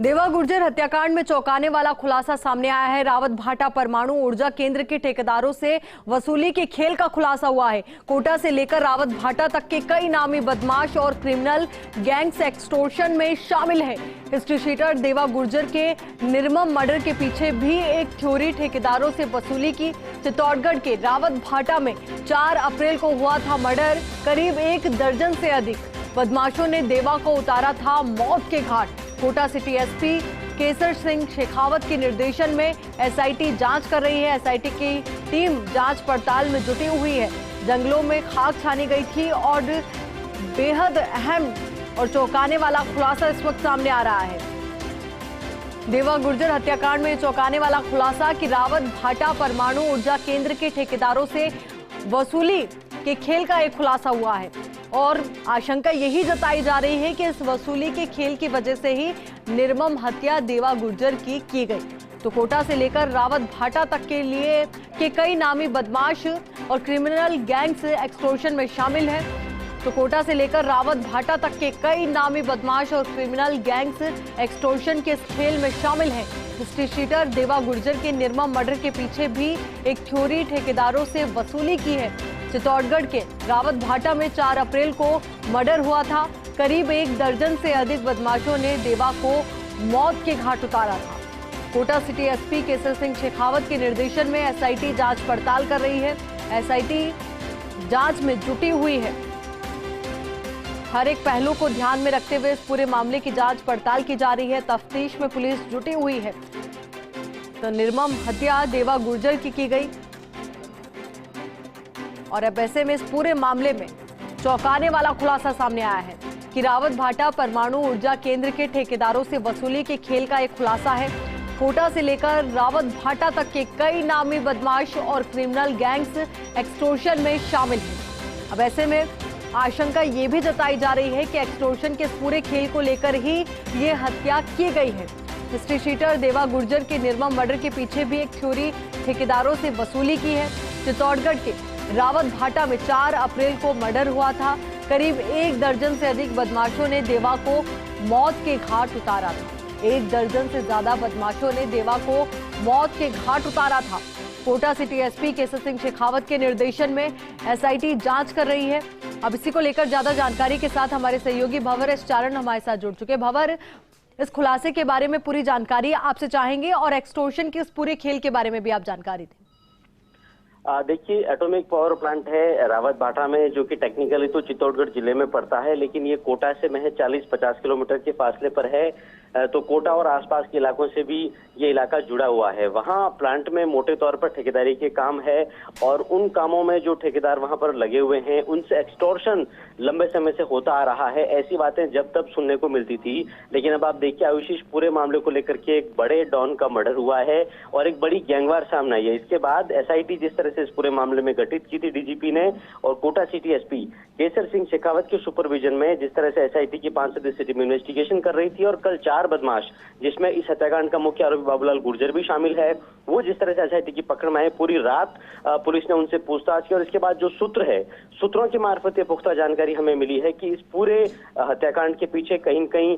देवा गुर्जर हत्याकांड में चौंकाने वाला खुलासा सामने आया है। रावत भाटा परमाणु ऊर्जा केंद्र के ठेकेदारों से वसूली के खेल का खुलासा हुआ है। कोटा से लेकर रावत भाटा तक के कई नामी बदमाश और क्रिमिनल गैंग्स एक्सटॉर्शन में शामिल है। हिस्ट्री शीटर देवा गुर्जर के निर्मम मर्डर के पीछे भी एक थ्योरी ठेकेदारों से वसूली की। चित्तौड़गढ़ के रावत भाटा में 4 अप्रैल को हुआ था मर्डर। करीब 1 दर्जन से अधिक बदमाशों ने देवा को उतारा था मौत के घाट। कोटा सिटी एसपी केसर सिंह शेखावत के निर्देशन में एसआईटी जांच कर रही है। एसआईटी की टीम जांच पड़ताल में जुटी हुई है। जंगलों में खाक छानी गई थी और बेहद अहम और चौंकाने वाला खुलासा इस वक्त सामने आ रहा है। देवा गुर्जर हत्याकांड में चौंकाने वाला खुलासा कि रावत भाटा परमाणु ऊर्जा केंद्र के ठेकेदारों से वसूली के खेल का एक खुलासा हुआ है और आशंका यही जताई जा रही है कि इस वसूली के खेल की वजह से ही निर्मम हत्या देवा गुर्जर की गई। तो कोटा से लेकर रावत भाटा तक के कई नामी बदमाश और क्रिमिनल गैंग्स एक्सटॉर्शन में शामिल हैं। तो कोटा से लेकर रावत भाटा तक के कई नामी बदमाश और क्रिमिनल गैंग्स एक्सटॉर्शन के इस खेल में शामिल हैं। हिस्ट्री शीटर देवा गुर्जर के निर्मम मर्डर के पीछे भी एक थ्योरी ठेकेदारों से वसूली की है। चित्तौड़गढ़ के रावत भाटा में 4 अप्रैल को मर्डर हुआ था। करीब 1 दर्जन से अधिक बदमाशों ने देवा को मौत के घाट उतारा था। कोटा सिटी एसपी केसर सिंह शेखावत के निर्देशन में एसआईटी जांच पड़ताल कर रही है। एसआईटी जांच में जुटी हुई है। हर एक पहलू को ध्यान में रखते हुए इस पूरे मामले की जांच पड़ताल की जा रही है। तफ्तीश में पुलिस जुटी हुई है। तो निर्मम हत्या देवा गुर्जर की गई और अब ऐसे में इस पूरे मामले में चौंकाने वाला खुलासा सामने आया है कि रावत भाटा परमाणु ऊर्जा केंद्र के ठेकेदारों से वसूली के खेल का एक खुलासा है। कोटा से लेकर रावत भाटा तक के कई नामी बदमाश और क्रिमिनल गैंग्स एक्सटॉर्शन में शामिल हैं। अब ऐसे में आशंका ये भी जताई जा रही है कि एक्सटॉर्शन के इस पूरे खेल को लेकर ही ये हत्या की गई है। हिस्ट्री शीटर देवा गुर्जर के निर्मम मर्डर के पीछे भी एक थ्योरी ठेकेदारों से वसूली की है। चित्तौड़गढ़ के रावत भाटा में 4 अप्रैल को मर्डर हुआ था। करीब 1 दर्जन से अधिक बदमाशों ने देवा को मौत के घाट उतारा था। 1 दर्जन से ज्यादा बदमाशों ने देवा को मौत के घाट उतारा था। कोटा सिटी एसपी केसर सिंह शेखावत के निर्देशन में एसआईटी जांच कर रही है। अब इसी को लेकर ज्यादा जानकारी के साथ हमारे सहयोगी भंवर एस चारण हमारे साथ जुड़ चुके। भंवर, इस खुलासे के बारे में पूरी जानकारी आपसे चाहेंगे और एक्सटॉर्शन के इस पूरे खेल के बारे में भी आप जानकारी दें। देखिए, एटॉमिक पावर प्लांट है रावत भाटा में, जो कि टेक्निकली तो चित्तौड़गढ़ जिले में पड़ता है, लेकिन ये कोटा से महज 40-50 किलोमीटर के फासले पर है। तो कोटा और आसपास के इलाकों से भी ये इलाका जुड़ा हुआ है। वहाँ प्लांट में मोटे तौर पर ठेकेदारी के काम है और उन कामों में जो ठेकेदार वहाँ पर लगे हुए हैं उनसे एक्सटॉर्शन लंबे समय से होता आ रहा है। ऐसी बातें जब तब सुनने को मिलती थी, लेकिन अब आप देखिए आयुषी, पूरे मामले को लेकर के एक बड़े डॉन का मर्डर हुआ है और एक बड़ी गैंगवार सामने आई है। इसके बाद एसआईटी जिस तरह से इस पूरे मामले में गठित की थी डीजीपी ने, और कोटा सिटी एसपी केसर सिंह शेखावत के सुपरविजन में जिस तरह से एसआईटी की 5 सदस्यीय टीम इन्वेस्टिगेशन कर रही थी और कल 4 बदमाश, जिसमें इस हत्याकांड का मुख्य आरोपी बाबूलाल गुर्जर भी शामिल है, वो जिस तरह से एसआईटी की पकड़ में आए, पूरी रात पुलिस ने उनसे पूछताछ की और इसके बाद जो सूत्र है, सूत्रों के मार्फत ये पुख्ता जानकारी हमें मिली है कि इस पूरे हत्याकांड के पीछे कहीं न कहीं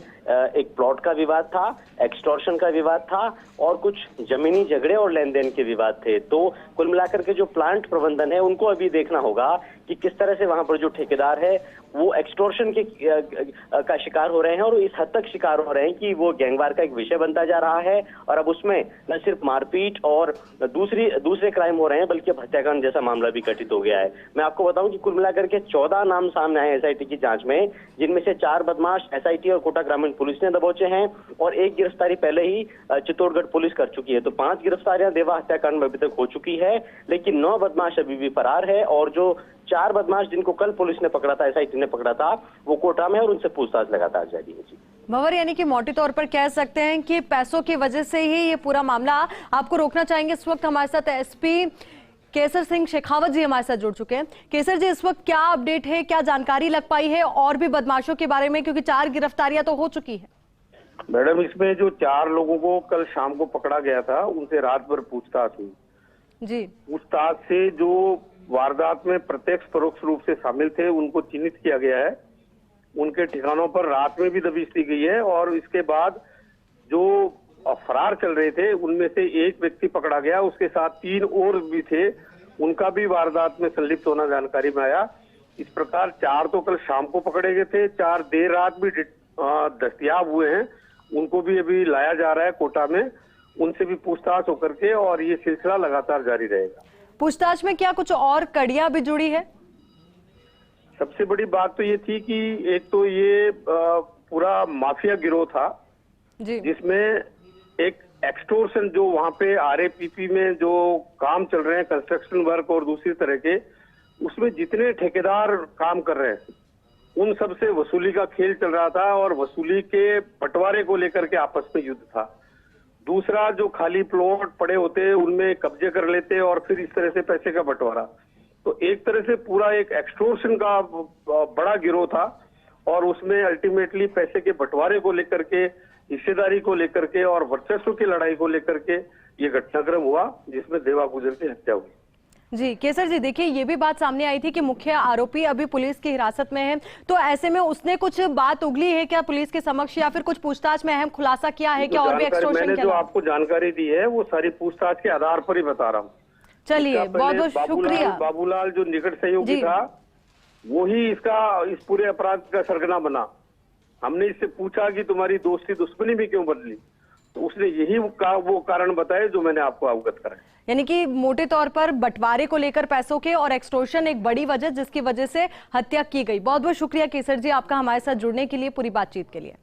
एक प्लॉट का विवाद था, एक्सटॉर्शन का विवाद था और कुछ जमीनी झगड़े और लेन देन के विवाद थे। तो कुल मिलाकर के जो प्लांट प्रबंधन है उनको अभी देखना होगा कि किस तरह से वहां पर जो ठेकेदार है वो एक्सटॉर्शन के का शिकार हो रहे हैं और इस हद तक शिकार हो रहे हैं कि वो गैंगवार का एक विषय बनता जा रहा है और अब उसमें न सिर्फ मारपीट और दूसरे क्राइम हो रहे हैं, बल्कि अब हत्याकांड जैसा मामला भी घटित हो गया है। मैं आपको बताऊं कि कुल मिलाकर के 14 नाम सामने आए एसआईटी की जांच में, जिनमें से 4 बदमाश एसआईटी और कोटा ग्रामीण पुलिस ने दबोचे हैं और 1 गिरफ्तारी पहले ही चित्तौड़गढ़ पुलिस कर चुकी है। तो 5 गिरफ्तारियां देवा हत्याकांड में अभी तक हो चुकी है, लेकिन 9 बदमाश अभी भी फरार है और जो 4 बदमाश जिनको कल पुलिस ने पकड़ा था, एसआईटी ने पकड़ा था, वो कोटा में और उनसे पूछताछ लगातार जारी है। जी भंवर, यानी कि मोटे तौर पर कह सकते हैं कि पैसों की वजह से ही ये पूरा मामला। आपको रोकना चाहेंगे, इस वक्त हमारे साथ एसपी केसर सिंह शेखावत जी हमारे साथ जुड़ चुके हैं। केसर जी, इस वक्त क्या अपडेट है, क्या जानकारी लग पाई है और भी बदमाशों के बारे में, क्योंकि 4 गिरफ्तारियां तो हो चुकी है। मैडम, इसमें जो 4 लोगों को कल शाम को पकड़ा गया था, उनसे रात भर पूछताछ हुई जी। पूछताछ से जो वारदात में प्रत्यक्ष परोक्ष रूप से शामिल थे उनको चिन्हित किया गया है। उनके ठिकानों पर रात में भी दबिश दी गई है और इसके बाद जो फरार चल रहे थे उनमें से एक व्यक्ति पकड़ा गया, उसके साथ 3 और भी थे, उनका भी वारदात में संलिप्त होना जानकारी में आया। इस प्रकार 4 तो कल शाम को पकड़े गए थे, 4 देर रात भी दस्तयाब हुए हैं, उनको भी अभी लाया जा रहा है कोटा में, उनसे भी पूछताछ होकर के, और ये सिलसिला लगातार जारी रहेगा। पूछताछ में क्या कुछ और कड़ियां भी जुड़ी है? सबसे बड़ी बात तो ये थी कि एक तो ये पूरा माफिया गिरोह था जी, जिसमें एक एक्सटोर्शन, जो वहां पे आरएपीपी में जो काम चल रहे हैं कंस्ट्रक्शन वर्क और दूसरी तरह के, उसमें जितने ठेकेदार काम कर रहे हैं उन सब से वसूली का खेल चल रहा था, और वसूली के बंटवारे को लेकर के आपस में युद्ध था। दूसरा, जो खाली प्लॉट पड़े होते उनमें कब्जे कर लेते और फिर इस तरह से पैसे का बंटवारा। तो एक तरह से पूरा एक एक्सटोर्शन का बड़ा गिरोह था, और उसमें अल्टीमेटली पैसे के बंटवारे को लेकर के, हिस्सेदारी को लेकर के और वर्चस्व की लड़ाई को लेकर के ये घटनाक्रम हुआ, जिसमें देवा गुजर की हत्या हुई। जी केसर जी, देखिए ये भी बात सामने आई थी कि मुख्य आरोपी अभी पुलिस की हिरासत में है, तो ऐसे में उसने कुछ बात उगली है क्या पुलिस के समक्ष, या फिर कुछ पूछताछ में अहम खुलासा किया है क्या? और भी एक्सटॉर्शन मैंने जो आपको जानकारी दी है वो सारी पूछताछ के आधार पर ही बता रहा हूँ। चलिए, बहुत बहुत शुक्रिया। बाबूलाल जो निकट सहयोगी था, वही इस पूरे अपराध का सरगना बना। हमने इससे पूछा कि तुम्हारी दोस्ती दुश्मनी भी क्यों बदली, तो उसने यही वो कारण बताए जो मैंने आपको अवगत कराया। यानी कि मोटे तौर पर बंटवारे को लेकर पैसों के और एक्सटॉर्शन एक बड़ी वजह जिसकी वजह से हत्या की गई। बहुत बहुत शुक्रिया केसर जी आपका हमारे साथ जुड़ने के लिए, पूरी बातचीत के लिए।